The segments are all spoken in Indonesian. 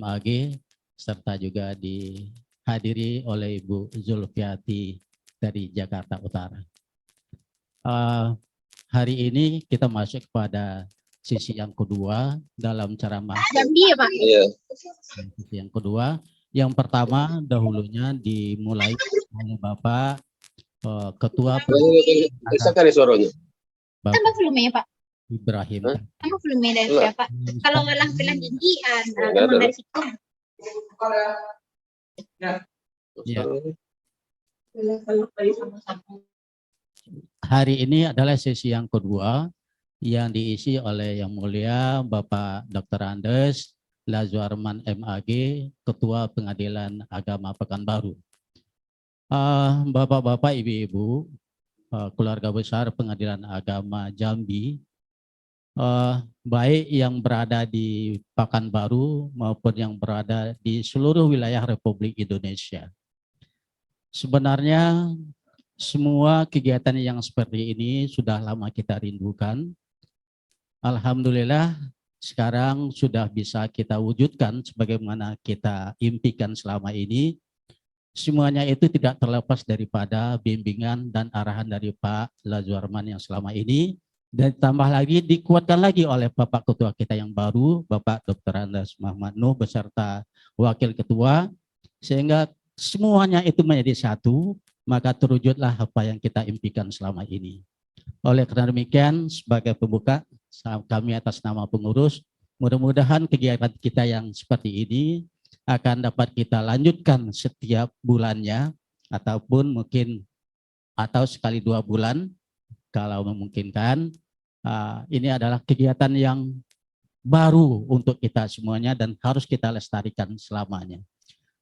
MAG serta juga dihadiri oleh Ibu Zulfiati dari Jakarta Utara. Hari ini kita masuk kepada sisi yang kedua dalam ceramah. Sisi yang kedua, yang pertama dahulunya dimulai oleh Bapak Ketua Tambah volumenya Pak. Ibrahim. Tambah volume dari siapa? Kalau walang pilang janjian, emang dari situ. Ya. Hari ini adalah sesi yang kedua yang diisi oleh Yang Mulia Bapak Dr. Andes Lazuarman MAG, Ketua Pengadilan Agama Pekanbaru. Bapak-bapak, ibu-ibu, keluarga besar Pengadilan Agama Jambi, baik yang berada di Pekanbaru maupun yang berada di seluruh wilayah Republik Indonesia. Sebenarnya semua kegiatan yang seperti ini sudah lama kita rindukan. Alhamdulillah sekarang sudah bisa kita wujudkan sebagaimana kita impikan selama ini. Semuanya itu tidak terlepas daripada bimbingan dan arahan dari Pak Lazuarman yang selama ini, dan tambah lagi dikuatkan lagi oleh Bapak Ketua kita yang baru, Bapak Dr. Andes Muhammad Nuh beserta Wakil Ketua, sehingga semuanya itu menjadi satu, maka terwujudlah apa yang kita impikan selama ini. Oleh karena demikian, sebagai pembuka, kami atas nama pengurus, mudah-mudahan kegiatan kita yang seperti ini akan dapat kita lanjutkan setiap bulannya, ataupun mungkin atau sekali 2 bulan kalau memungkinkan. Ini adalah kegiatan yang baru untuk kita semuanya dan harus kita lestarikan selamanya.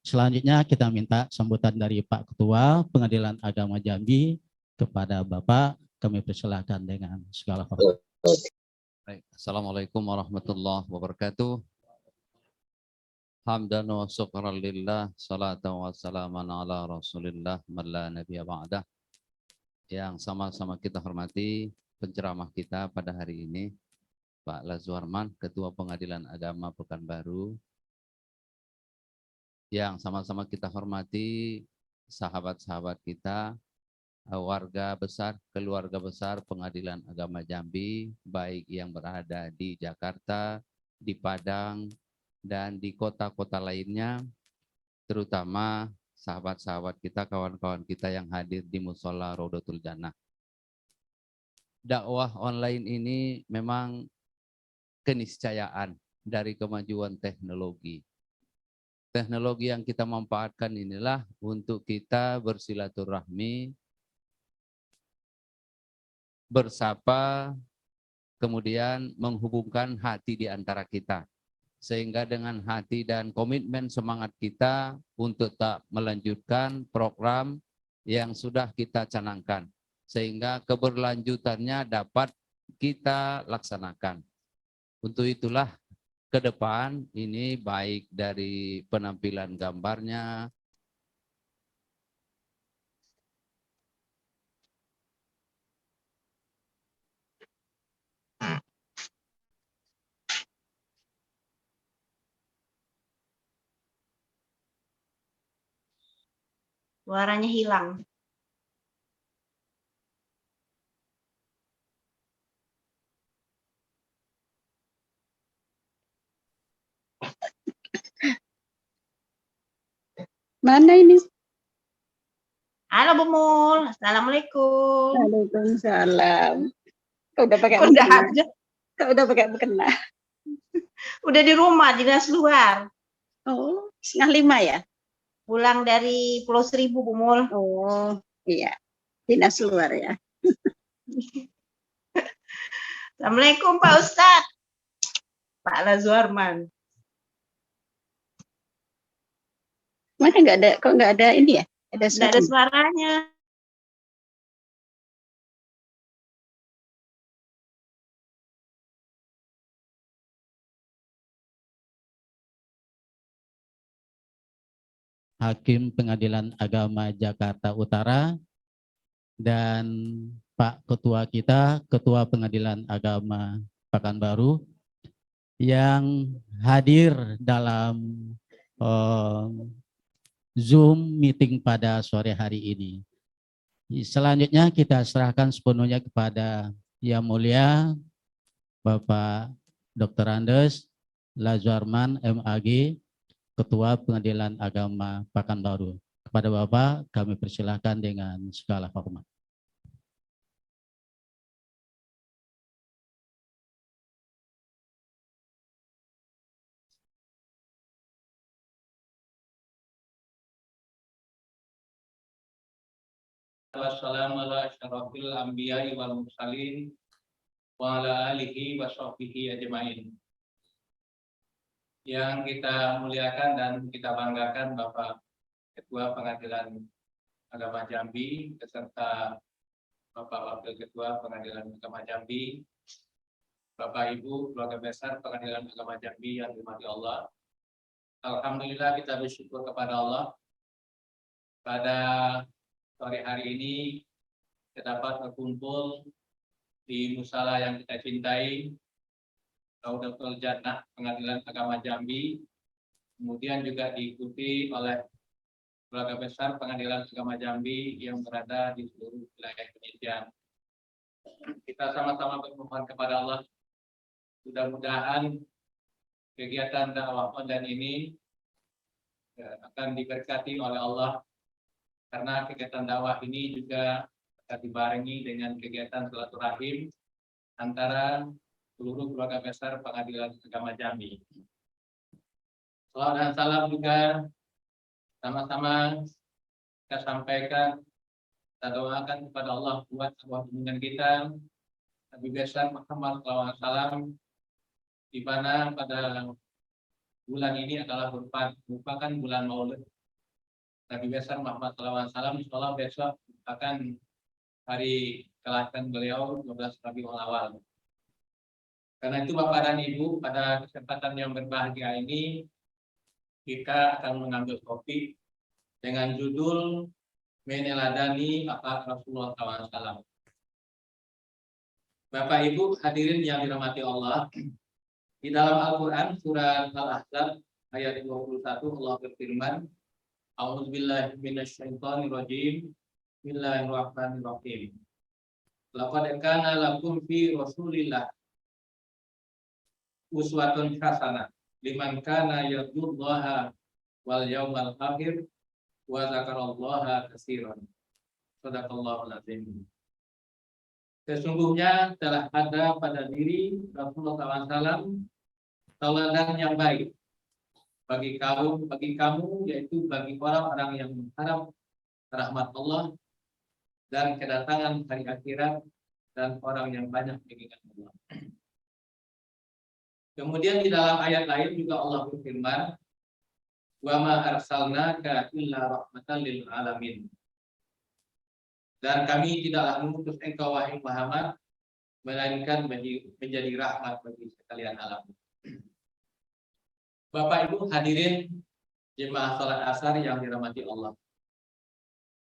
Selanjutnya kita minta sambutan dari Pak Ketua Pengadilan Agama Jambi kepada Bapak. Kami persilakan dengan segala hormat. Assalamualaikum warahmatullahi wabarakatuh. Hamdan wa syukran lillah, salatan wa salaman ala rasulillah, man la nabiyya ba'dah. Yang sama-sama kita hormati penceramah kita pada hari ini, Pak Lazuarman, Ketua Pengadilan Agama Pekanbaru. Yang sama-sama kita hormati sahabat-sahabat kita, warga besar, keluarga besar Pengadilan Agama Jambi, baik yang berada di Jakarta, di Padang, dan di kota-kota lainnya, terutama sahabat-sahabat kita, kawan-kawan kita yang hadir di Musola Raudatul Jannah. Dakwah online ini memang keniscayaan dari kemajuan teknologi. Teknologi yang kita manfaatkan inilah untuk kita bersilaturahmi, bersapa, kemudian menghubungkan hati di antara kita. Sehingga dengan hati dan komitmen semangat kita untuk tak melanjutkan program yang sudah kita canangkan. Sehingga keberlanjutannya dapat kita laksanakan. Untuk itulah ke depan ini baik dari penampilan gambarnya, Suaranya hilang. Mana ini? Halo Bu Mul, Assalamualaikum. Waalaikumsalam. Kau udah pakai Kok udah mukena? ada? Kau udah pakai mukena? Udah di rumah, dinas luar. Oh, 4:30 ya? Pulang dari Pulau Seribu Bu Mul. Oh, iya. Dinas luar ya. Assalamualaikum Pak Ustadz. Pak Lazuarman. Mana nggak ada? Kok nggak ada ini ya? Ada Nggak ada suara? suaranya. Hakim Pengadilan Agama Jakarta Utara, dan Pak Ketua kita, Ketua Pengadilan Agama Pekanbaru, yang hadir dalam eh, Zoom meeting pada sore hari ini. Selanjutnya kita serahkan sepenuhnya kepada Yang Mulia Bapak Dr. Andes Lazuarman MAG, Ketua Pengadilan Agama Pekanbaru. Kepada Bapak kami persilahkan dengan segala hormat. Wassalamu ala asyrafil anbiya'i wal mursalin wa ala alihi wa sahbihi ajma'in. Yang kita muliakan dan kita banggakan Bapak Ketua Pengadilan Agama Jambi beserta Bapak Wakil Ketua Pengadilan Agama Jambi, Bapak Ibu keluarga besar Pengadilan Agama Jambi yang dirahmati Allah. Alhamdulillah kita bersyukur kepada Allah pada sore hari ini kita dapat berkumpul di musala yang kita cintai, Raudatul Jannah Pengadilan Agama Jambi, kemudian juga diikuti oleh keluarga besar Pengadilan Agama Jambi yang berada di seluruh wilayah Indonesia. Kita sama-sama bermohon kepada Allah, mudah-mudahan kegiatan dakwah online ini akan diberkati oleh Allah, karena kegiatan dakwah ini juga akan dibarengi dengan kegiatan silaturahim antara seluruh keluarga besar Pengadilan Agama Jambi. Salam dan salam juga sama-sama kita sampaikan, kita doakan kepada Allah buat sebuah hubungan kita Nabi besar Muhammad SAW, di mana pada bulan ini adalah merupakan bulan Maulid Nabi besar Muhammad SAW. Insyaallah besok akan hari kelahiran beliau 12 Rabiul Awal. Karena itu Bapak dan Ibu, pada kesempatan yang berbahagia ini kita akan mengambil topik dengan judul Meneladani Akhlak Rasulullah SAW. Bapak Ibu hadirin yang dirahmati Allah, di dalam Al-Quran surat Al-Ahzab ayat 21 Allah berfirman, A'udzubillahi minasyaitonirrajim. Bismillahirrahmanirrahim. Laqad kana lakum fi Rasulillah uswatun hasanah liman kana yarjullaha wal yaumal akhir wa dzakarallaha katsiran. Shadaqallahul azim. Sesungguhnya telah ada pada diri Rasulullah SAW tauladan yang baik bagi kamu, yaitu bagi orang-orang yang mengharap rahmat Allah dan kedatangan hari akhirat dan orang yang banyak mengingat Allah. Kemudian di dalam ayat lain juga Allah berfirman, "Wa ma arsalnaka illa rahmatan lil alamin." Dan kami tidaklah mengutus engkau wahai Muhammad melainkan menjadi rahmat bagi sekalian alam. Bapak Ibu hadirin jemaah salat asar yang dirahmati Allah.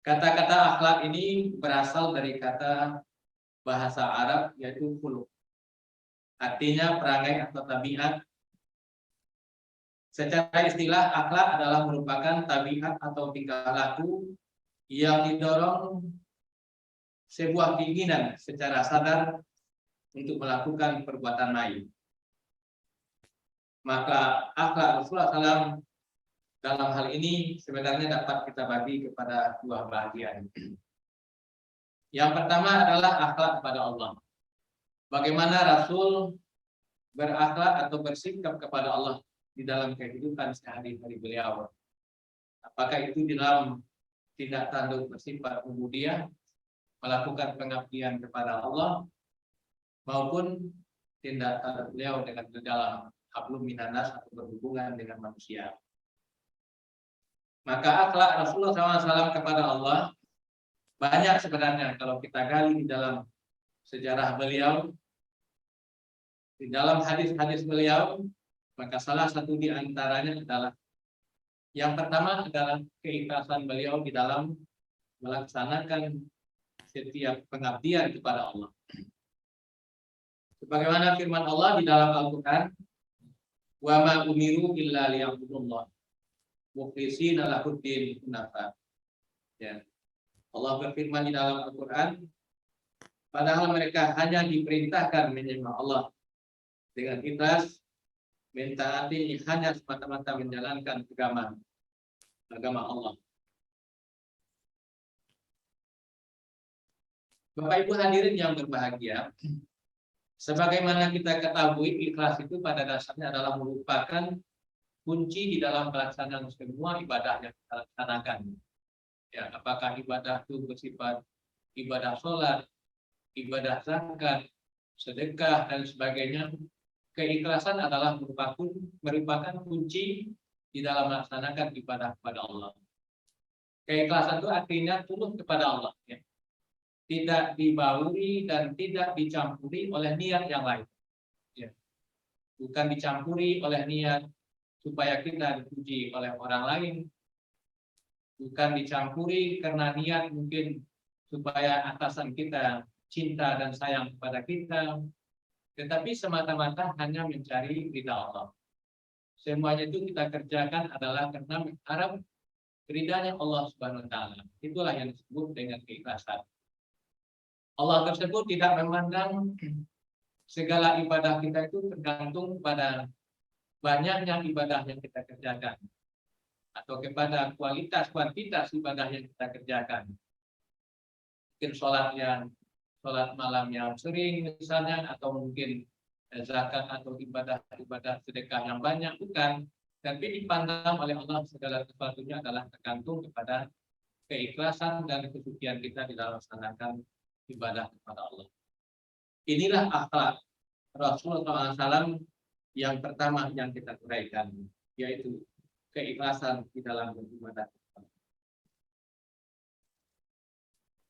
Kata-kata akhlak ini berasal dari kata bahasa Arab yaitu khuluq. Artinya perangai atau tabiat. Secara istilah akhlak adalah merupakan tabiat atau tingkah laku yang didorong sebuah keinginan secara sadar untuk melakukan perbuatan baik. Maka akhlak Rasulullah SAW dalam hal ini sebenarnya dapat kita bagi kepada dua bagian. Yang pertama adalah akhlak kepada Allah. Bagaimana Rasul berakhlak atau bersikap kepada Allah di dalam kehidupan sehari-hari beliau. Apakah itu di dalam tindak tanduk bersifat ubudiyah, melakukan pengabdian kepada Allah, maupun tindak tanduk beliau dengan di dalam hablum minanas atau berhubungan dengan manusia. Maka akhlak Rasulullah SAW kepada Allah banyak sebenarnya kalau kita gali di dalam sejarah beliau, di dalam hadis-hadis beliau, maka salah satu di antaranya adalah yang pertama adalah keikhlasan beliau di dalam melaksanakan setiap pengabdian kepada Allah. Sebagaimana firman Allah di dalam Al-Quran, Wa ma umiru illa liya'budullah mukhlishina lahuddin hunafa. Ya. Allah berfirman di dalam Al-Qur'an, padahal mereka hanya diperintahkan menyembah Allah dengan ikhlas, mentaati hanya semata-mata menjalankan agama Allah. Bapak Ibu hadirin yang berbahagia, sebagaimana kita ketahui, ikhlas itu pada dasarnya adalah merupakan kunci di dalam pelaksanaan semua ibadah yang kita laksanakan. Ya, apakah ibadah itu bersifat ibadah sholat, ibadah zakat, sedekah, dan sebagainya, keikhlasan adalah merupakan kunci di dalam melaksanakan ibadah kepada Allah. Keikhlasan itu artinya tulus kepada Allah, ya. Tidak dibauri dan tidak dicampuri oleh niat yang lain. Ya. Bukan dicampuri oleh niat supaya kita dipuji oleh orang lain, bukan dicampuri karena niat mungkin supaya atasan kita cinta dan sayang kepada kita, tetapi semata-mata hanya mencari ridha Allah. Semuanya itu kita kerjakan adalah karena mengharap ridhanya Allah Subhanahu wa taala. Itulah yang disebut dengan keikhlasan. Allah tersebut tidak memandang segala ibadah kita itu tergantung pada banyaknya ibadah yang kita kerjakan, atau kepada kuantitas ibadah yang kita kerjakan. Mungkin sholat malam yang sering misalnya, atau mungkin zakat atau ibadah sedekah yang banyak, bukan. Tapi dipandang oleh Allah segala sesuatunya adalah tergantung kepada keikhlasan dan kesucian kita di dalam melaksanakan ibadah kepada Allah. Inilah akhlak Rasulullah SAW yang pertama yang kita uraikan, yaitu keikhlasan di dalam beribadah.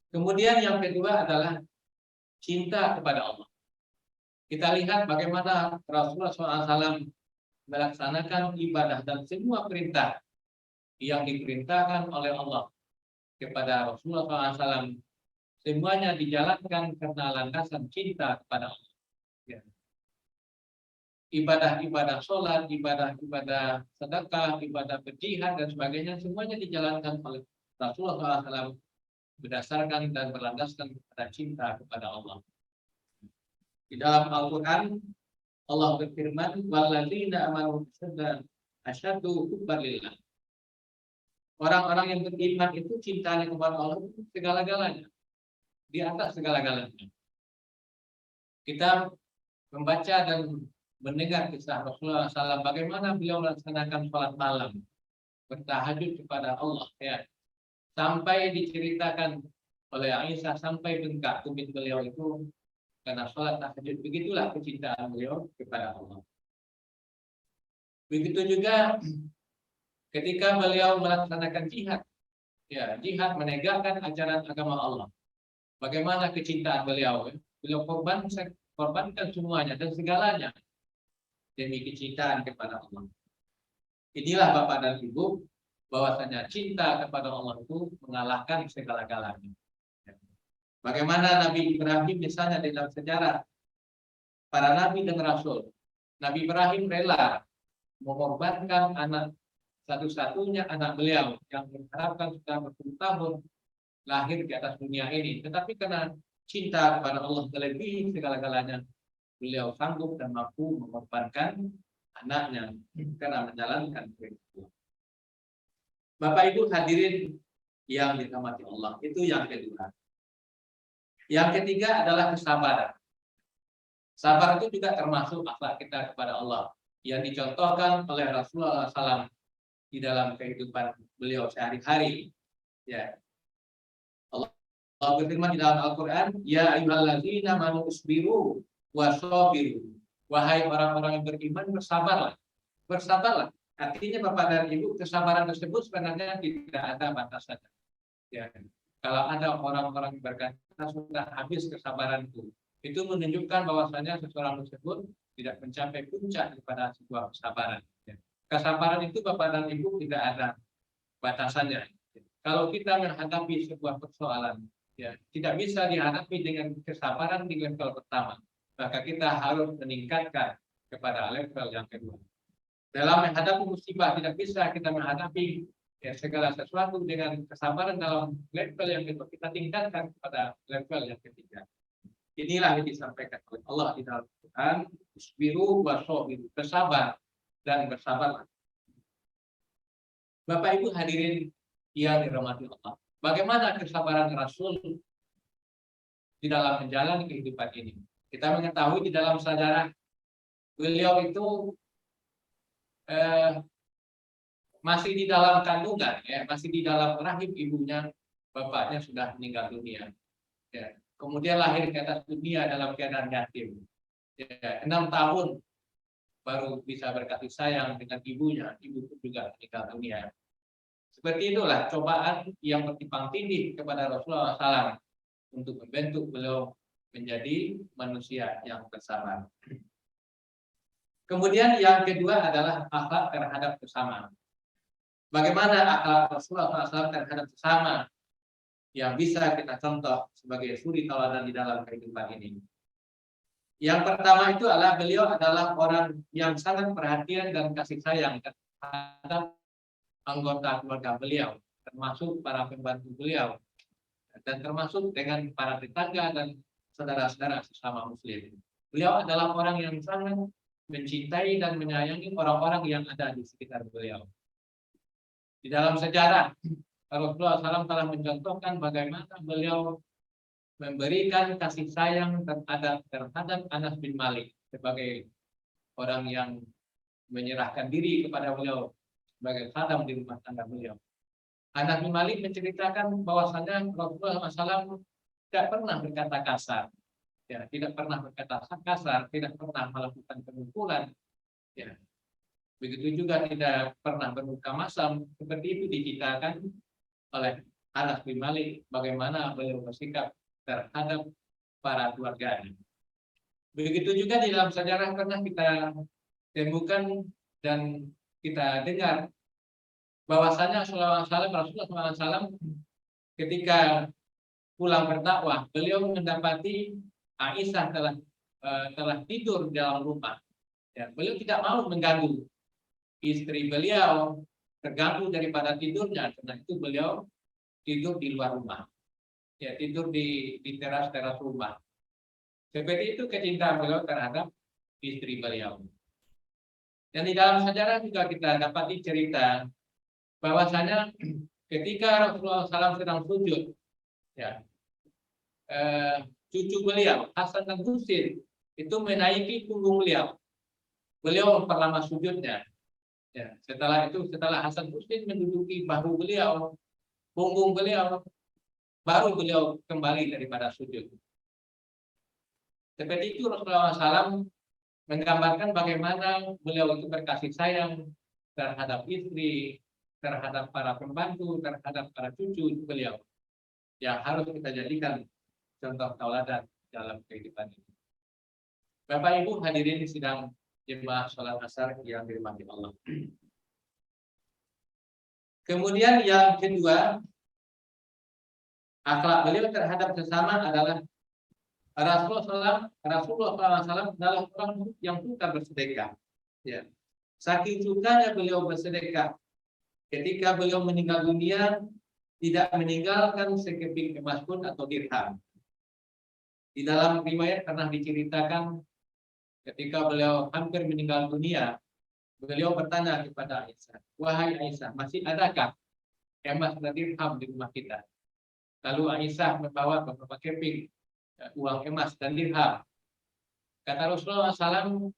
Kemudian yang kedua adalah cinta kepada Allah. Kita lihat bagaimana Rasulullah SAW melaksanakan ibadah dan semua perintah yang diperintahkan oleh Allah kepada Rasulullah SAW, semuanya dijalankan karena landasan cinta kepada Allah. Ya. Ibadah-ibadah sholat, ibadah-ibadah sedekah, ibadah berjihad dan sebagainya, semuanya dijalankan oleh Rasulullah SAW berdasarkan dan berlandaskan kepada cinta kepada Allah. Di dalam Al-Quran, Allah berfirman, "Walladzina amanu asyaddu hubban lillah." Orang-orang yang beriman itu cintanya kepada Allah itu segala-galanya, di atas segala-galanya. Kita membaca dan mendengar kisah Rasulullah SAW, bagaimana beliau melaksanakan sholat malam, bertahajud kepada Allah, ya, sampai diceritakan oleh Aisyah sampai bengkak tumit beliau itu karena sholat tahajud. Begitulah kecintaan beliau kepada Allah. Begitu juga ketika beliau melaksanakan jihad, ya, jihad menegakkan ajaran agama Allah. Bagaimana kecintaan beliau? Beliau korbankan semuanya dan segalanya demi kecintaan kepada Allah. Inilah Bapak dan Ibu, bahwasanya cinta kepada Allah itu mengalahkan segala-galanya. Bagaimana Nabi Ibrahim misalnya dalam sejarah para nabi dan rasul. Nabi Ibrahim rela mengorbankan anak satu-satunya anak beliau yang diharapkan sudah bertahun-tahun lahir di atas dunia ini, tetapi karena cinta kepada Allah melebihi segala-galanya, beliau sanggup dan mampu mengorbankan anaknya karena menjalankan perintah. Bapak Ibu hadirin yang dirahmati Allah, itu yang kedua. Yang ketiga adalah kesabaran. Sabar itu juga termasuk akhlak kita kepada Allah yang dicontohkan oleh Rasulullah SAW di dalam kehidupan beliau sehari-hari. Ya. Allah berfirman di dalam Al-Quran, "Ya ayyuhalladzina amanu isbiru wasabiru." Wahai orang-orang yang beriman, bersabarlah. Bersabarlah. Artinya Bapak dan Ibu, kesabaran tersebut sebenarnya tidak ada batasannya. Ya. Kalau ada orang-orang yang berkata sudah habis kesabaranku, itu menunjukkan bahwasanya seseorang tersebut tidak mencapai puncak daripada sebuah kesabaran. Ya. Kesabaran itu Bapak dan Ibu tidak ada batasannya. Kalau kita menghadapi sebuah persoalan, ya, tidak bisa dihadapi dengan kesabaran di level pertama, maka kita harus meningkatkan kepada level yang kedua. Dalam menghadapi musibah tidak bisa kita menghadapi segala sesuatu dengan kesabaran dalam level yang kedua, kita tingkatkan pada level yang ketiga. Inilah yang disampaikan oleh Allah di dalam Quran, isbiru wasobiru, bersabar dan bersabarlah. Bapak Ibu hadirin yang dirahmati Allah, bagaimana kesabaran Rasul di dalam menjalani kehidupan ini? Kita mengetahui di dalam sejarah beliau itu masih di dalam kandungan, ya, masih di dalam rahim ibunya, bapaknya sudah meninggal dunia. Ya. Kemudian lahir ke atas dunia dalam keadaan yatim. Ya, 6 tahun baru bisa berkasih sayang dengan ibunya. Ibu pun juga meninggal dunia. Seperti itulah cobaan yang bertimpang tindih kepada Rasulullah SAW untuk membentuk beliau menjadi manusia yang bersabar. Kemudian yang kedua adalah akhlak terhadap sesama. Bagaimana akhlak Rasulullah SAW terhadap sesama yang bisa kita contoh sebagai suri tauladan di dalam kehidupan ini. Yang pertama itu adalah beliau adalah orang yang sangat perhatian dan kasih sayang terhadap anggota keluarga beliau, termasuk para pembantu beliau, dan termasuk dengan para tetangga dan saudara-saudara sesama muslim. Beliau adalah orang yang sangat mencintai dan menyayangi orang-orang yang ada di sekitar beliau. Di dalam sejarah, Rasulullah SAW telah mencontohkan bagaimana beliau memberikan kasih sayang terhadap Anas bin Malik sebagai orang yang menyerahkan diri kepada beliau sebagai khadam di rumah tangga beliau. Anas bin Malik menceritakan bahwasanya Rasulullah SAW tidak pernah berkata kasar, ya, tidak pernah berkata kasar, tidak pernah melakukan pemukulan, ya. Begitu juga tidak pernah berbuka masam. Seperti itu diceritakan oleh Anas bin Malik bagaimana beliau bersikap terhadap para keluarganya. Begitu juga di dalam sejarah pernah kita temukan dan kita dengar bahwasanya Rasulullah SAW ketika pulang berdakwah, beliau mendapati Aisyah telah tidur di dalam rumah. Ya, beliau tidak mau mengganggu istri beliau, terganggu daripada tidurnya, karena itu beliau tidur di luar rumah, ya, tidur di teras rumah. Seperti itu kecintaan beliau terhadap istri beliau. Dan di dalam sejarah juga kita dapati cerita bahwasanya ketika Rasulullah SAW sedang sujud, ya, cucu beliau Hasan dan Husain itu menaiki punggung beliau. Beliau memperlama sujudnya. Ya, setelah Hasan Husain menduduki bahu beliau, punggung beliau, baru beliau kembali daripada sujud. Seperti itu Rasulullah SAW menggambarkan bagaimana beliau itu berkasih sayang terhadap istri, terhadap para pembantu, terhadap para cucu beliau, yang harus kita jadikan contoh tauladan dalam kehidupan ini. Bapak Ibu hadirin sidang jemaah sholat asar yang dirahmati Allah. Kemudian yang kedua, akhlak beliau terhadap sesama adalah Rasulullah SAW adalah orang yang suka bersedekah. Ya. Saking sukanya beliau bersedekah, ketika beliau meninggal dunia tidak meninggalkan sekeping emas pun atau dirham. Di dalam riwayat pernah diceritakan ketika beliau hampir meninggal dunia, beliau bertanya kepada Aisyah, "Wahai Aisyah, masih adakah emas dan dirham di rumah kita?" Lalu Aisyah membawa beberapa keping uang emas dan dirham. Kata Rasulullah SAW,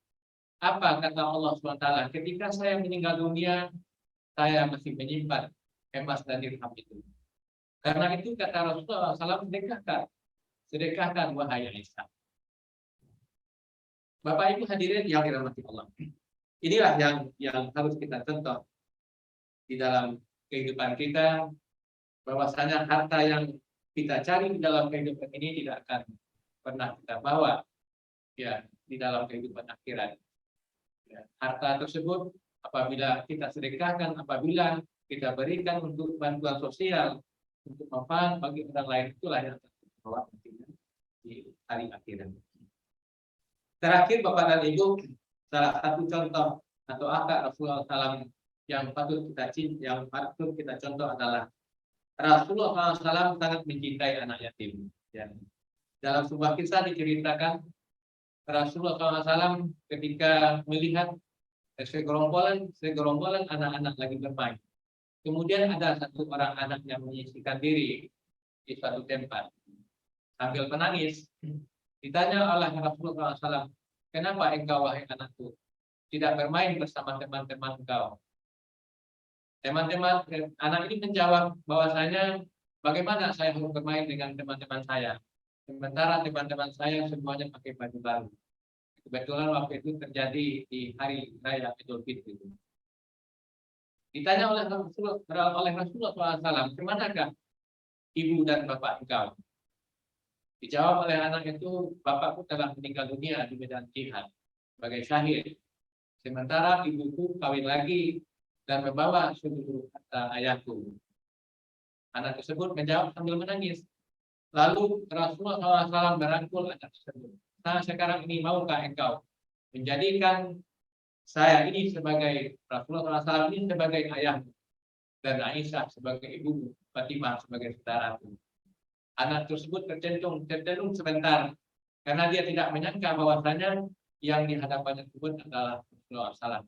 apa kata Allah SWT, ketika saya meninggal dunia, saya masih menyimpan emas dan dirham itu. Karena itu kata Rasulullah SAW, sedekahkan wahai Aisyah. Bapak Ibu hadirin yang dirahmati Allah. Inilah yang harus kita contoh di dalam kehidupan kita, bahwasanya harta yang kita cari di dalam kehidupan ini tidak akan pernah kita bawa, ya, di dalam kehidupan akhirat. Ya, harta tersebut apabila kita sedekahkan, apabila kita berikan untuk bantuan sosial, untuk manfaat bagi orang lain, itulah yang akan kita bawa di hari akhirat. Terakhir Bapak dan Ibu, salah satu contoh atau akhlak Rasulullah SAW yang patut kita contoh adalah Rasulullah SAW sangat mencintai anak yatim. Ya. Dalam sebuah kisah diceritakan Rasulullah SAW ketika melihat segerombolan anak-anak lagi bermain. Kemudian ada satu orang anak yang menyisihkan diri di suatu tempat sambil menangis. Ditanya oleh Rasulullah SAW, kenapa engkau wahai anakku tidak bermain bersama teman-teman engkau? Teman-teman anak ini menjawab bahwasanya bagaimana saya harus bermain dengan teman-teman saya, sementara teman-teman saya semuanya pakai baju baru. Kebetulan waktu itu terjadi di hari raya Idul Fitri. Ditanya oleh Rasulullah SAW, kemanakah ibu dan bapak engkau? Dijawab oleh anak itu, bapakku telah meninggal dunia di medan jihad sebagai syahid. Sementara ibuku kawin lagi dan membawa seluruh harta ayahku. Anak tersebut menjawab sambil menangis. Lalu Rasulullah SAW merangkul anak tersebut. Nah, sekarang ini maukah engkau menjadikan saya ini sebagai Rasulullah SAW ini sebagai ayahmu dan Aisyah sebagai ibu, Fatimah sebagai saudaraku. Anak tersebut tercenung sebentar karena dia tidak menyangka bahwasanya yang di hadapannya tersebut adalah Rasulullah SAW.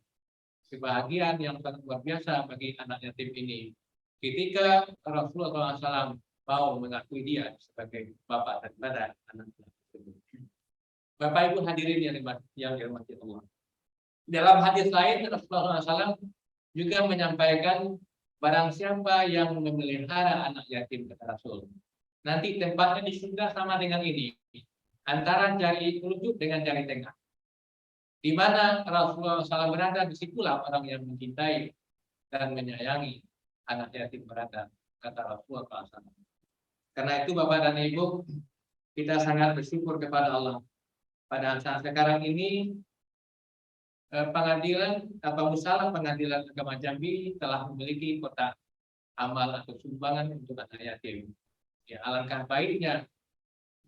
Kebahagiaan yang sangat luar biasa bagi anak yatim ini ketika Rasulullah SAW mau mengakui dia sebagai bapak daripada anak tersebut. Bapak Ibu hadirin yang dirahmati Allah. Dalam hadis lain Rasulullah SAW juga menyampaikan barang siapa yang memelihara anak yatim kata Rasul, nanti tempatnya di surga sama dengan ini, antara jari telunjuk dengan jari tengah. Di mana Rasulullah SAW berada, disitulah orang yang mencintai dan menyayangi anak yatim berada, kata Rasulullah SAW. Karena itu Bapak dan Ibu, kita sangat bersyukur kepada Allah. Pada saat sekarang ini pengadilan atau musalah pengadilan agama Jambi telah memiliki kotak amal atau sumbangan untuk anak yatim. Ya, alangkah baiknya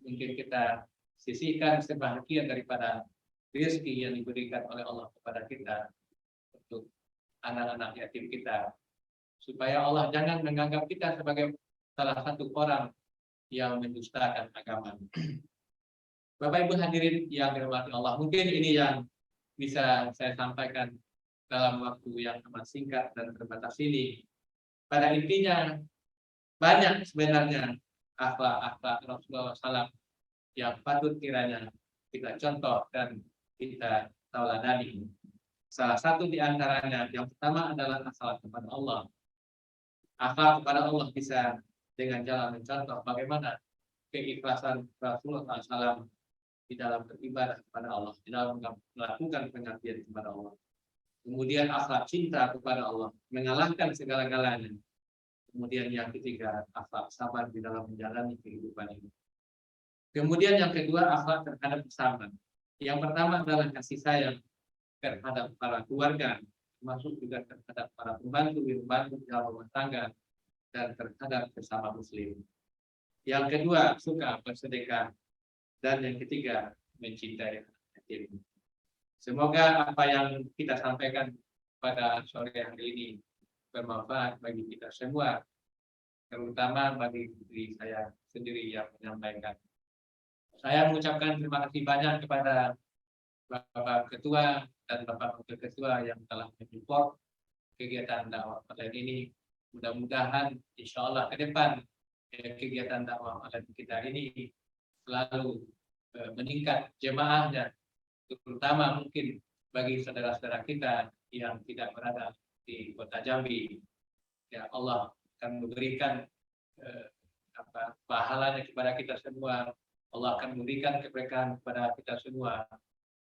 mungkin kita sisihkan sebahagian daripada rezeki yang diberikan oleh Allah kepada kita untuk anak-anak yatim kita, supaya Allah jangan menganggap kita sebagai salah satu orang yang mendustakan agama. Bapak Ibu hadirin yang dirahmati Allah, mungkin ini yang bisa saya sampaikan dalam waktu yang amat singkat dan terbatas ini. Pada intinya banyak sebenarnya akhlak-akhlak Rasulullah SAW yang patut kiranya kita contoh dan kita tauladani. Salah satu di antaranya yang pertama adalah akhlak kepada Allah. Akhlak kepada Allah bisa dengan jalan mencontoh bagaimana keikhlasan Rasulullah SAW di dalam beribadah kepada Allah, di dalam melakukan pengabdian kepada Allah. Kemudian akhlak cinta kepada Allah, mengalahkan segala-galanya. Kemudian yang ketiga, akhlak sabar di dalam menjalani kehidupan ini. Kemudian yang kedua, akhlak terhadap sesama. Yang pertama adalah kasih sayang terhadap para keluarga, termasuk juga terhadap para pembantu dalam rumah tangga, dan terhadap sesama muslim. Yang kedua, suka bersedekah. Dan yang ketiga, mencintai yatim. Semoga apa yang kita sampaikan pada sore hari ini bermanfaat bagi kita semua, terutama bagi diri saya sendiri yang menyampaikan. Saya mengucapkan terima kasih banyak kepada Bapak Ketua dan Bapak Wakil Ketua yang telah mensupport kegiatan dakwah online ini. Mudah-mudahan insya Allah ke depan kegiatan dakwah online kita ini selalu meningkat jemaahnya, terutama mungkin bagi saudara-saudara kita yang tidak berada di Kota Jambi. Ya, Allah akan memberikan pahalanya kepada kita semua. Allah akan memberikan keberkahan kepada kita semua.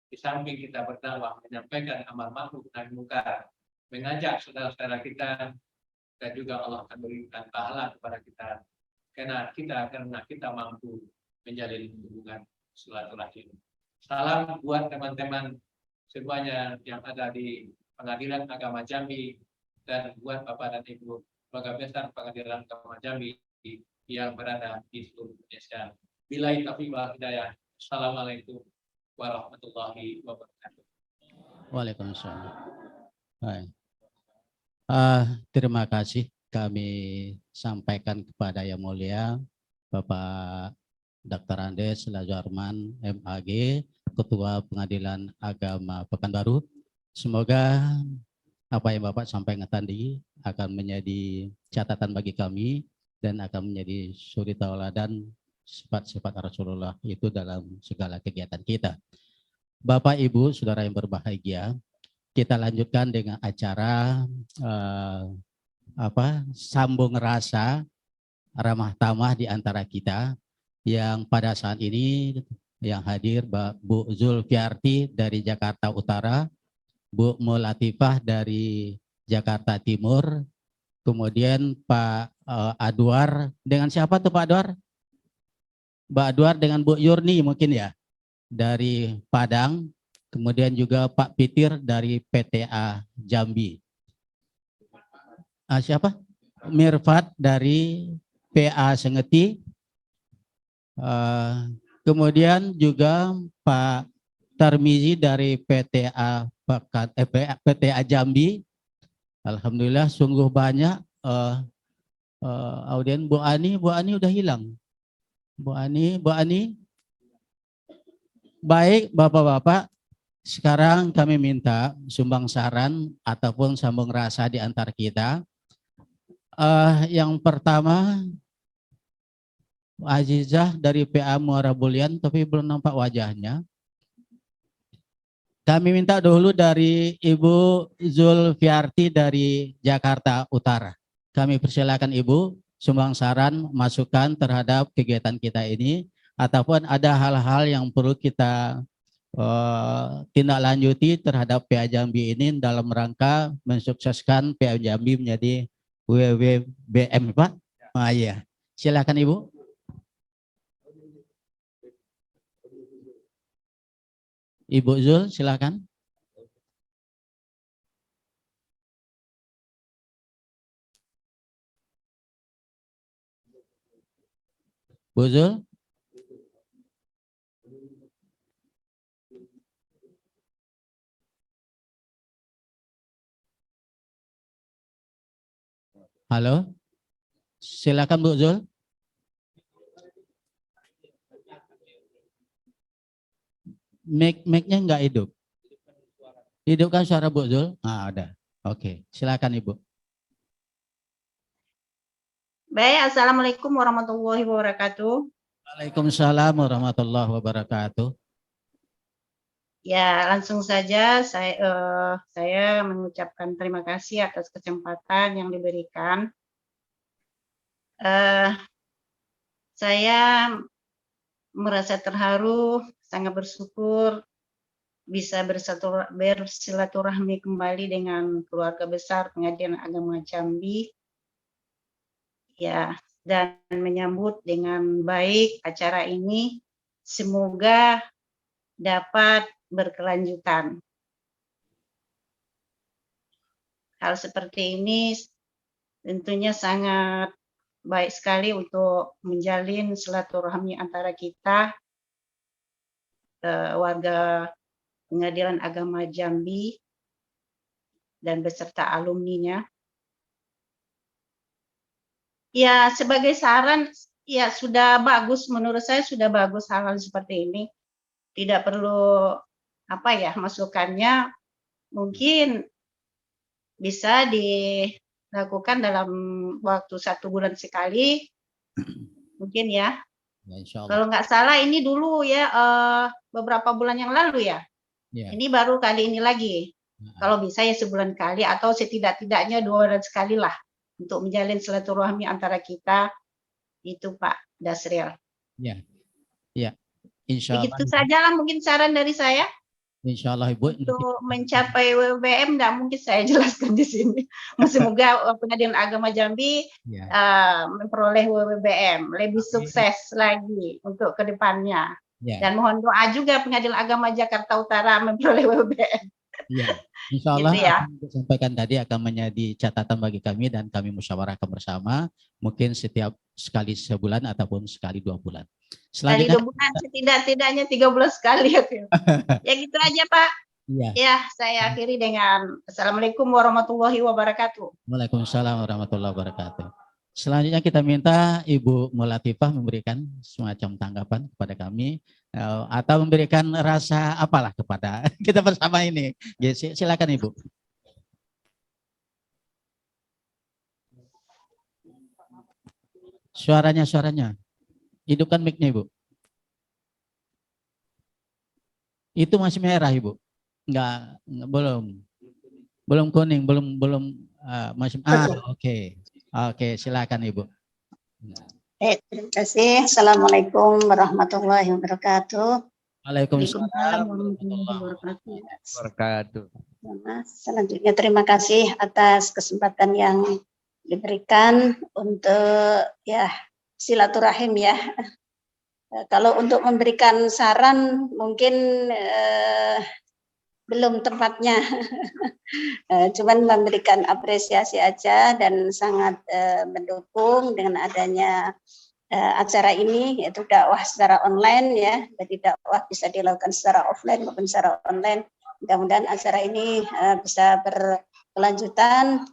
Di samping kita berdakwah, menyampaikan amal ma'ruf nahi munkar, mengajak saudara-saudara kita, dan juga Allah akan memberikan pahala kepada kita karena kita mampu menjalin hubungan silaturahim. Salam buat teman-teman semuanya yang ada di Pengadilan Agama Jambi dan buat Bapak dan Ibu Keluarga Besar Pengadilan Agama Jambi yang berada di seluruh Indonesia. Billahi taufiq wal hidayah. Assalamualaikum warahmatullahi wabarakatuh. Waalaikumsalam. Baik. Terima kasih kami sampaikan kepada Yang Mulia Bapak Dr. Andes Lajarman MAG, Ketua Pengadilan Agama Pekanbaru. Semoga apa yang Bapak sampaikan tadi akan menjadi catatan bagi kami dan akan menjadi suri tauladan sifat-sifat Rasulullah itu dalam segala kegiatan kita. Bapak, Ibu, saudara yang berbahagia, kita lanjutkan dengan acara sambung rasa ramah tamah di antara kita yang pada saat ini yang hadir Bu Zulfiarti dari Jakarta Utara, Bu Mulatifah dari Jakarta Timur, kemudian Pak Adwar dengan siapa tuh Pak Adwar? Mbak Adwar dengan Bu Yurni mungkin ya dari Padang, kemudian juga Pak Pitir dari PTA Jambi. Siapa? Mirfat dari PA Sengeti. Kemudian juga Pak Tarmizi dari PTA Jambi. Alhamdulillah sungguh banyak audien. Bu Ani udah hilang. Bu Ani. Baik Bapak-Bapak, sekarang kami minta sumbang saran ataupun sambung rasa di antara kita. Yang pertama, Azizah dari PA Muara Bulian, tapi belum nampak wajahnya. Kami minta dulu dari Ibu Zulfiarti dari Jakarta Utara. Kami persilakan Ibu sumbang saran, masukan terhadap kegiatan kita ini, ataupun ada hal-hal yang perlu kita tindak lanjuti terhadap PA Jambi ini dalam rangka mensukseskan PA Jambi menjadi WWBM, Pak. Iya. Silakan Ibu. Ibu Zul, silakan. Bu Zul. Halo. Silakan Bu Zul. Mic-nya enggak hidup. Hidupkan suara Bu Zul. Ada. Oke, silakan Ibu. Baik, Assalamualaikum warahmatullahi wabarakatuh. Waalaikumsalam warahmatullahi wabarakatuh. Ya, langsung saja saya mengucapkan terima kasih atas kesempatan yang diberikan. Saya merasa terharu, sangat bersyukur bisa bersilaturahmi kembali dengan keluarga besar Pengadilan Agama Jambi. Ya, dan menyambut dengan baik acara ini. Semoga dapat berkelanjutan. Hal seperti ini tentunya sangat baik sekali untuk menjalin silaturahmi antara kita, warga Pengadilan Agama Jambi dan beserta alumninya. Ya, sebagai saran, ya sudah bagus, menurut saya sudah bagus hal-hal seperti ini. Tidak perlu masukannya mungkin bisa dilakukan dalam waktu 1 bulan sekali, mungkin ya. Ya, insya Allah. Kalau nggak salah ini dulu ya beberapa bulan yang lalu ya. Ya. Ini baru kali ini lagi. Kalau bisa ya sebulan kali atau setidak-tidaknya 2 bulan sekali lah untuk menjalin silaturahmi antara kita itu Pak Dasril. Ya, ya. Insya Allah. Begitu sajalah mungkin saran dari saya. Insya Allah Ibu. Untuk mencapai WWBM nggak mungkin saya jelaskan di sini. Semoga Pengadilan Agama Jambi memperoleh WWBM lebih sukses lagi untuk kedepannya. Dan mohon doa juga Pengadilan Agama Jakarta Utara memperoleh WWBM. Ya, insya Allah gitu ya. apa yang disampaikan tadi akan menjadi catatan bagi kami dan kami musyawarahkan bersama. Mungkin setiap sekali sebulan ataupun sekali 2 bulan. Sekali 2 bulan, setidak-tidaknya 3 bulan sekali. Ya gitu aja Pak. Iya. Ya, saya akhiri dengan Assalamualaikum warahmatullahi wabarakatuh. Waalaikumsalam warahmatullahi wabarakatuh. Selanjutnya kita minta Ibu Mulatifah memberikan semacam tanggapan kepada kami atau memberikan rasa apalah kepada kita bersama ini. Silakan Ibu. Suaranya. Hidupkan mic-nya Ibu. Itu masih merah Ibu. Enggak, belum kuning, belum masih oke. Oke, silakan Ibu. Terima kasih. Assalamualaikum warahmatullahi wabarakatuh. Waalaikumsalam warahmatullahi Wabarakatuh. Selanjutnya terima kasih atas kesempatan yang diberikan untuk ya silaturahim ya. Kalau untuk memberikan saran mungkin belum tempatnya, cuman memberikan apresiasi aja dan sangat mendukung dengan adanya acara ini, yaitu dakwah secara online ya. Jadi dakwah bisa dilakukan secara offline maupun secara online. Mudah-mudahan acara ini bisa berkelanjutan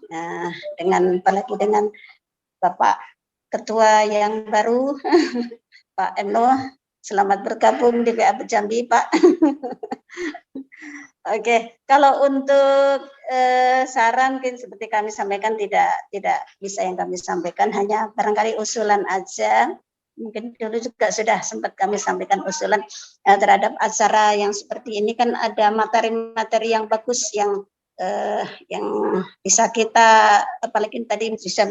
dengan apalagi dengan Bapak Ketua yang baru Pak Eno. Selamat bergabung di WA Jambi, Pak. Oke, kalau untuk saran mungkin seperti kami sampaikan tidak bisa yang kami sampaikan, hanya barangkali usulan aja. Mungkin dulu juga sudah sempat kami sampaikan usulan terhadap acara yang seperti ini, kan ada materi-materi yang bagus yang bisa kita, apalagi tadi bisa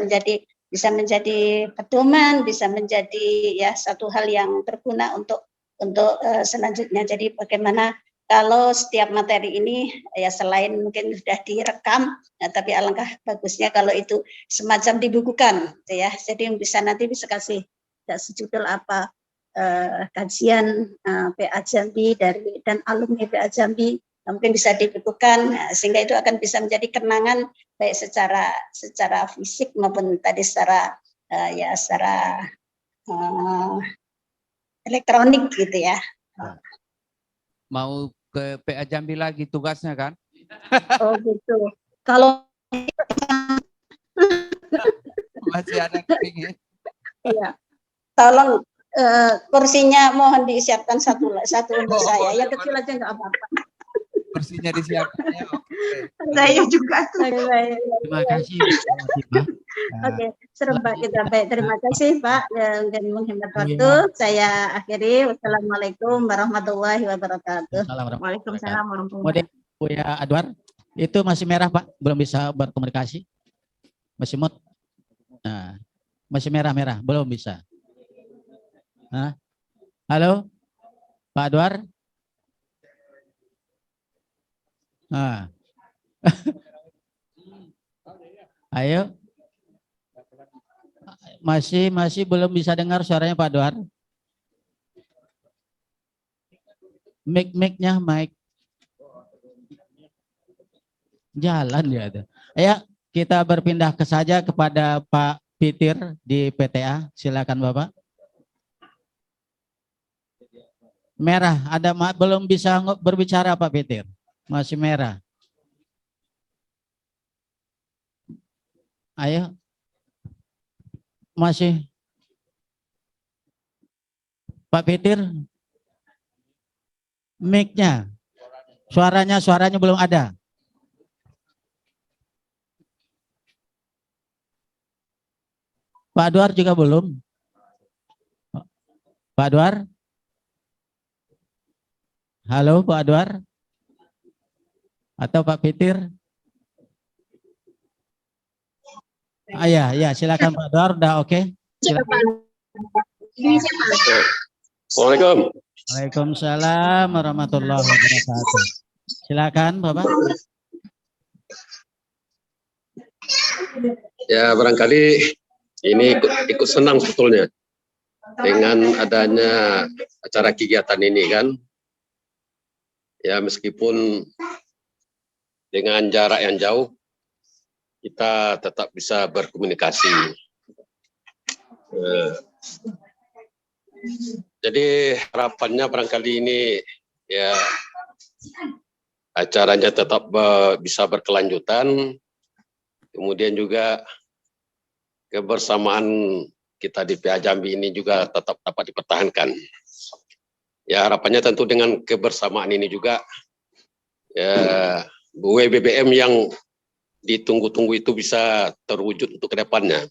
menjadi pedoman, bisa menjadi ya satu hal yang berguna untuk selanjutnya. Jadi bagaimana kalau setiap materi ini ya selain mungkin sudah direkam, tapi alangkah bagusnya kalau itu semacam dibukukan, gitu ya. Jadi bisa nanti bisa kasih sejudul apa kajian PA Jambi dan alumni PA Jambi, mungkin bisa dibukukan sehingga itu akan bisa menjadi kenangan baik secara fisik maupun tadi secara elektronik gitu ya. Mau ke PA Jambi lagi tugasnya kan? Oh gitu. Kalau Masih ada kepingin. iya, tolong kursinya mohon disiapkan satu untuk saya. Yang kecil aja nggak apa-apa. Kursinya disiapkan ya. Saya juga. Terima kasih. Oke, serempak kita baik. Terima kasih Pak dan menghemat waktu. Saya akhiri. Wassalamualaikum warahmatullahi wabarakatuh. Waalaikumsalam warahmatullahi wabarakatuh. Bu ya Adwar, itu masih merah Pak, belum bisa berkomunikasi. Masih mut. Nah, masih merah, belum bisa. Nah, halo, Pak Adwar. Nah. Ayo. Masih belum bisa dengar suaranya Pak Adwar. Mic-nya mic. Jalan ya ada. Ayo kita berpindah saja kepada Pak Pitir di PTA. Silakan Bapak. Merah, ada belum bisa berbicara Pak Pitir. Masih merah. Ayo. Masih. Pak Pitir. Mic-nya. Suaranya belum ada. Pak Adwar juga belum. Pak Adwar? Halo Pak Adwar? Atau Pak Pitir? Ya, silakan Pak Adwar, udah oke? Assalamualaikum. Waalaikumsalam warahmatullahi wabarakatuh. Silakan Bapak. Ya barangkali ini ikut senang sebetulnya dengan adanya acara kegiatan ini kan. Ya meskipun dengan jarak yang jauh kita tetap bisa berkomunikasi. Jadi harapannya barangkali ini ya acaranya tetap bisa berkelanjutan, kemudian juga kebersamaan kita di PA Jambi ini juga tetap dapat dipertahankan. Ya, harapannya tentu dengan kebersamaan ini juga ya, WBBM yang ditunggu-tunggu itu bisa terwujud untuk kedepannya.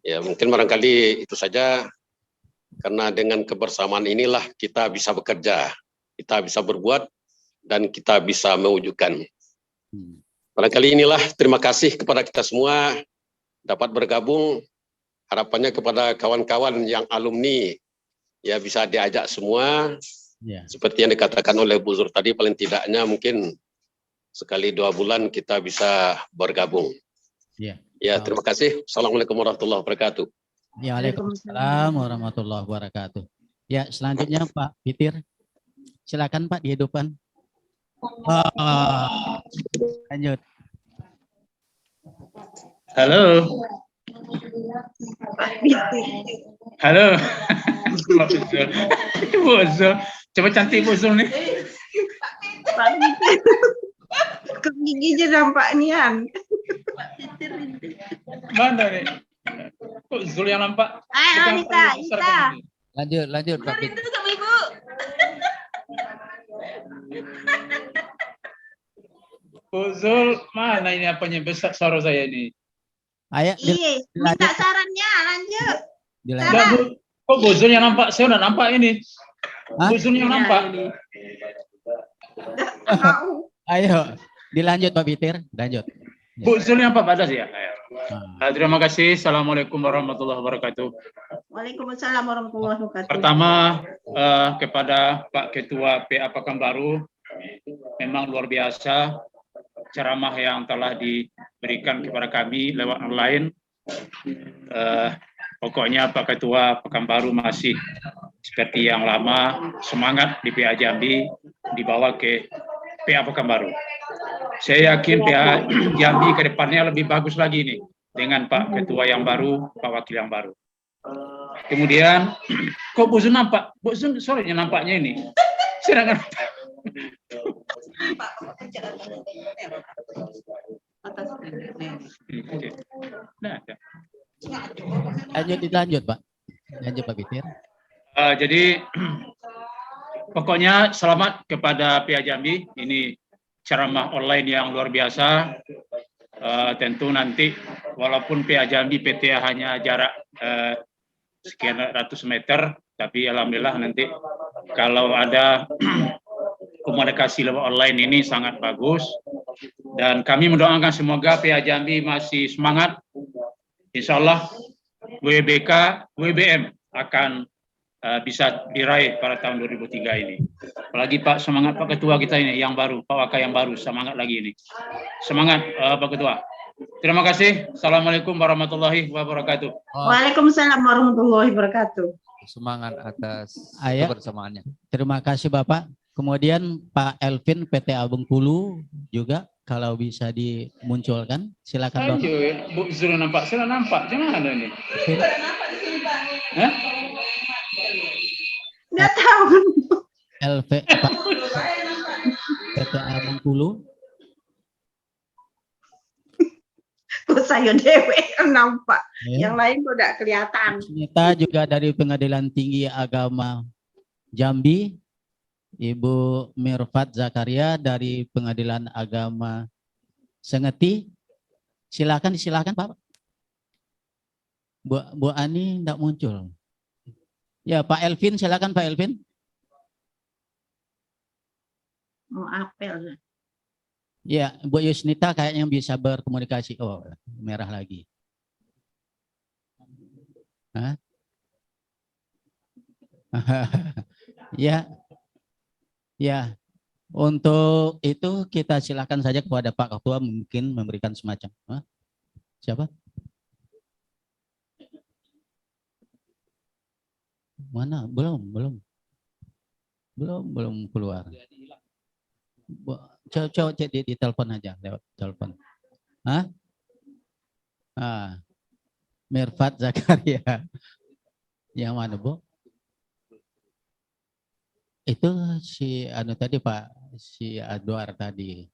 Ya, mungkin barangkali itu saja, karena dengan kebersamaan inilah kita bisa bekerja, kita bisa berbuat, dan kita bisa mewujudkan. Barangkali inilah, terima kasih kepada kita semua dapat bergabung. Harapannya kepada kawan-kawan yang alumni ya bisa diajak semua. Seperti yang dikatakan oleh Bu Zur tadi, paling tidaknya mungkin sekali 2 bulan kita bisa bergabung. Ya, terima kasih. Assalamualaikum warahmatullahi wabarakatuh. Ya, Waalaikumsalam warahmatullahi wabarakatuh. Ya, selanjutnya Pak Fitir. Silakan Pak di depan. Lanjut. Halo. Halo. Bu Zul. Coba cantik Bu Zul nih. Ke giginya nampak nian. Mana nih? Kok Zul yang nampak? Ayo Anita, Ita. Lanjut Pak Fitir. Sama Ibu. Bu Zul, mana ini apanya besar suara saya ini? Ayo, Iya, minta sarannya, lanjut. Enggak, Bu. Kok Bu Zul yang nampak? Saya udah nampak ini. Bu Zul yang nampak. Ayo, dilanjut Pak Fitir, lanjut. Bu Zul yang nampak pada sih ya. Terima kasih. Assalamualaikum warahmatullahi wabarakatuh. Waalaikumsalam warahmatullahi wabarakatuh. Pertama kepada Pak Ketua PA Pekanbaru, memang luar biasa ceramah yang telah diberikan kepada kami lewat online. Pokoknya Pak Ketua Pekanbaru masih seperti yang lama, semangat di PA Jambi dibawa ke PA Pekanbaru. Saya yakin PA Jambi ke depannya lebih bagus lagi nih dengan Pak Ketua yang baru, Pak Wakil yang baru. Kemudian, kok Bu Zul nampak? Bu Zul sorenya nampaknya ini. Sedangkan Lanjut Pak. Lanjut Pak Fitir. Jadi pokoknya selamat kepada PA Jambi. Ini ceramah online yang luar biasa. Tentu nanti walaupun PA Jambi PTA hanya jarak sekian ratus meter, tapi alhamdulillah nanti kalau ada komunikasi lewat online ini sangat bagus. Dan kami mendoakan semoga PA Jambi masih semangat. Insya Allah WBK, WBM akan bisa diraih pada tahun 2003 ini. Apalagi Pak, semangat Pak Ketua kita ini yang baru, Pak Waka yang baru, semangat lagi ini. Semangat Pak Ketua. Terima kasih. Assalamualaikum warahmatullahi wabarakatuh. Waalaikumsalam warahmatullahi wabarakatuh. Semangat atas Ayo. kebersamaannya. Terima kasih Bapak. Kemudian Pak Elvin PTA Bengkulu juga kalau bisa dimunculkan. Silakan Bapak. Ayo, Bu Zul nampak, saya nampak. Jangan ada ini. Nggak tahu. Pak PTA Bengkulu. Kok saya dewe yang nampak. Ya. Yang lain kok tidak kelihatan. Kita juga dari Pengadilan Tinggi Agama Jambi, Ibu Mirfat Zakaria dari Pengadilan Agama Sengeti. Silakan Pak. Bu Ani tidak muncul. Ya Pak Elvin, silakan Pak Elvin. Mau apel. Ya, Bu Yusnita kayaknya bisa berkomunikasi. Oh, merah lagi. Hah? Ya. Ya. Untuk itu kita silakan saja kepada Pak Ketua mungkin memberikan semacam. Hah? Siapa? Mana? Belum keluar. Coba cek di telepon aja, lewat telepon. Hah? Mirfat Zakaria. Yang mana, Bu? Itu si anu tadi Pak si Adwar tadi.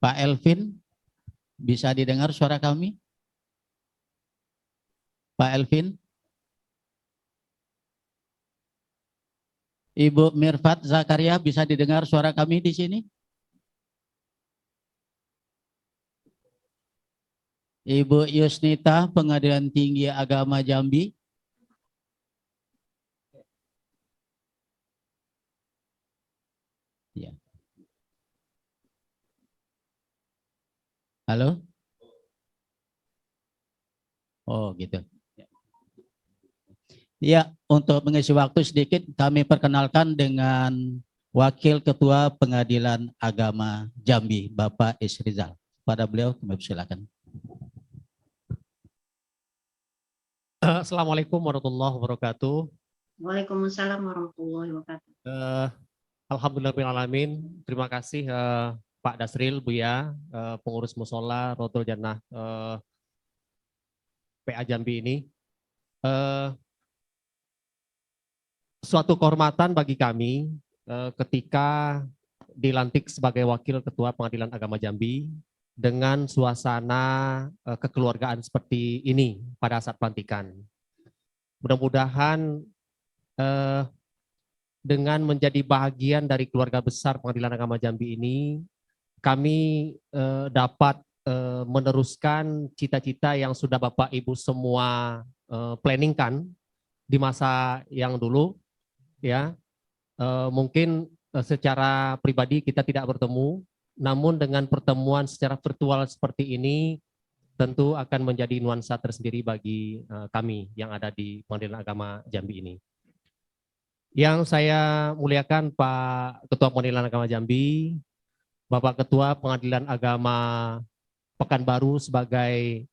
Pak Elvin, bisa didengar suara kami? Pak Elvin? Ibu Mirfat Zakaria, bisa didengar suara kami di sini? Ibu Yusnita, Pengadilan Tinggi Agama Jambi. Ya. Halo? Oh, gitu. Ya, untuk mengisi waktu sedikit, kami perkenalkan dengan Wakil Ketua Pengadilan Agama Jambi, Bapak Isrizal. Pada beliau, kami silakan. Assalamualaikum warahmatullahi wabarakatuh. Waalaikumsalam warahmatullahi wabarakatuh. Alhamdulillahirrahmanirrahim. Terima kasih Pak Dasril, Buya, pengurus musola Rotul Jannah PA Jambi ini. Suatu kehormatan bagi kami ketika dilantik sebagai Wakil Ketua Pengadilan Agama Jambi dengan suasana kekeluargaan seperti ini pada saat pelantikan. Mudah-mudahan dengan menjadi bagian dari keluarga besar Pengadilan Agama Jambi ini, kami dapat meneruskan cita-cita yang sudah Bapak Ibu semua planningkan di masa yang dulu, ya. Mungkin secara pribadi kita tidak bertemu, namun dengan pertemuan secara virtual seperti ini tentu akan menjadi nuansa tersendiri bagi kami yang ada di Pengadilan Agama Jambi ini. Yang saya muliakan Pak Ketua Pengadilan Agama Jambi, Bapak Ketua Pengadilan Agama Pekanbaru sebagai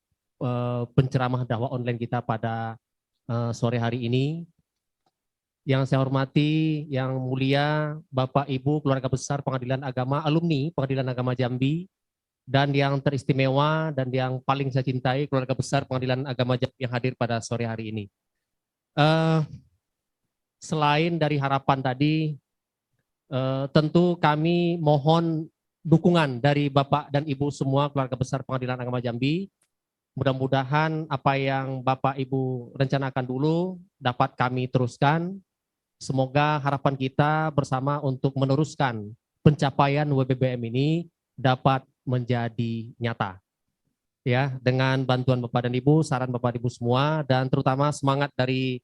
penceramah dakwah online kita pada sore hari ini. Yang saya hormati, yang mulia Bapak Ibu keluarga besar Pengadilan Agama, alumni Pengadilan Agama Jambi, dan yang teristimewa dan yang paling saya cintai keluarga besar Pengadilan Agama Jambi yang hadir pada sore hari ini. Selain dari harapan tadi, tentu kami mohon dukungan dari Bapak dan Ibu semua keluarga besar Pengadilan Agama Jambi. Mudah-mudahan apa yang Bapak Ibu rencanakan dulu dapat kami teruskan. Semoga harapan kita bersama untuk meneruskan pencapaian WBBM ini dapat menjadi nyata. Ya, dengan bantuan Bapak dan Ibu, saran Bapak dan Ibu semua, dan terutama semangat dari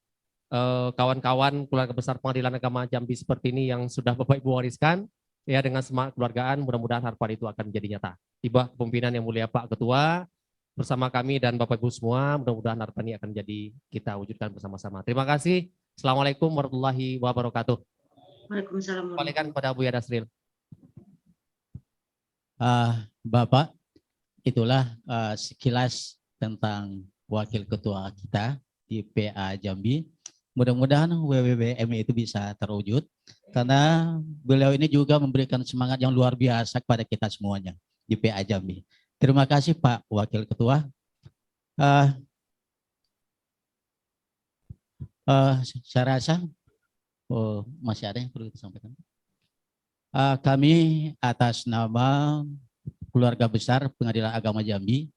kawan-kawan keluarga besar Pengadilan Agama Jambi seperti ini yang sudah Bapak Ibu wariskan, ya, dengan semangat keluargaan, mudah-mudahan harapan itu akan menjadi nyata. Di bawah kepemimpinan yang mulia Pak Ketua, bersama kami dan Bapak Ibu semua, mudah-mudahan harapan ini akan jadi kita wujudkan bersama-sama. Terima kasih. Assalamualaikum warahmatullahi wabarakatuh. Waalaikumsalam. Kembalikan kepada Buya Dasril. Bapak, itulah sekilas tentang Wakil Ketua kita di PA Jambi. Mudah-mudahan WBBM itu bisa terwujud, karena beliau ini juga memberikan semangat yang luar biasa kepada kita semuanya di PA Jambi. Terima kasih Pak Wakil Ketua. Saya rasa masih ada yang perlu disampaikan. Kami atas nama keluarga besar Pengadilan Agama Jambi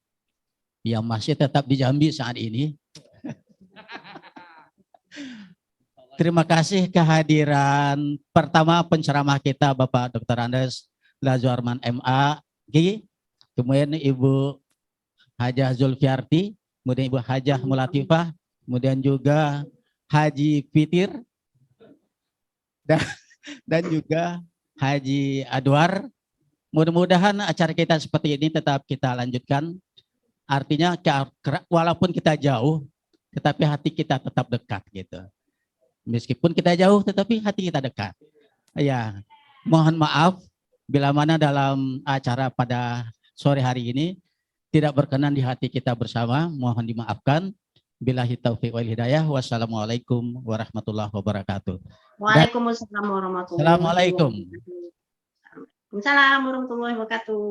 yang masih tetap di Jambi saat ini, terima kasih kehadiran pertama penceramah kita Bapak Dr. Andes Lazuarman MA, kemudian Ibu Hajah Zulfiarti, kemudian Ibu Hajah Mulatifah, kemudian juga Haji Fitir, dan juga Haji Adwar. Mudah-mudahan acara kita seperti ini tetap kita lanjutkan. Artinya walaupun kita jauh, tetapi hati kita tetap dekat gitu. Meskipun kita jauh, tetapi hati kita dekat. Ya, mohon maaf bila mana dalam acara pada sore hari ini tidak berkenan di hati kita bersama, mohon dimaafkan. Billahi taufiq wal hidayah. Wassalamualaikum warahmatullahi wabarakatuh. Waalaikumsalam warahmatullahi wabarakatuh. Assalamualaikum. Waalaikumsalam warahmatullahi wabarakatuh.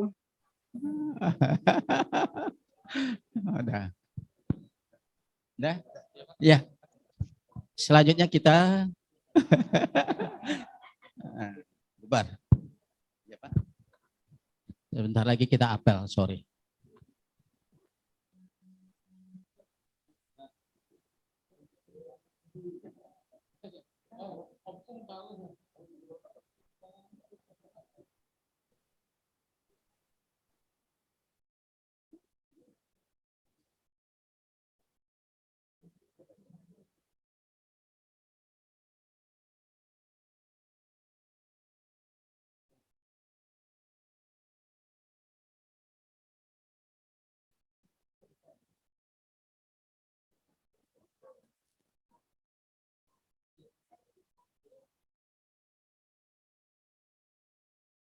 Udah? Ya. Selanjutnya kita Akbar. Ya, Pak. Sebentar lagi kita apel, sorry.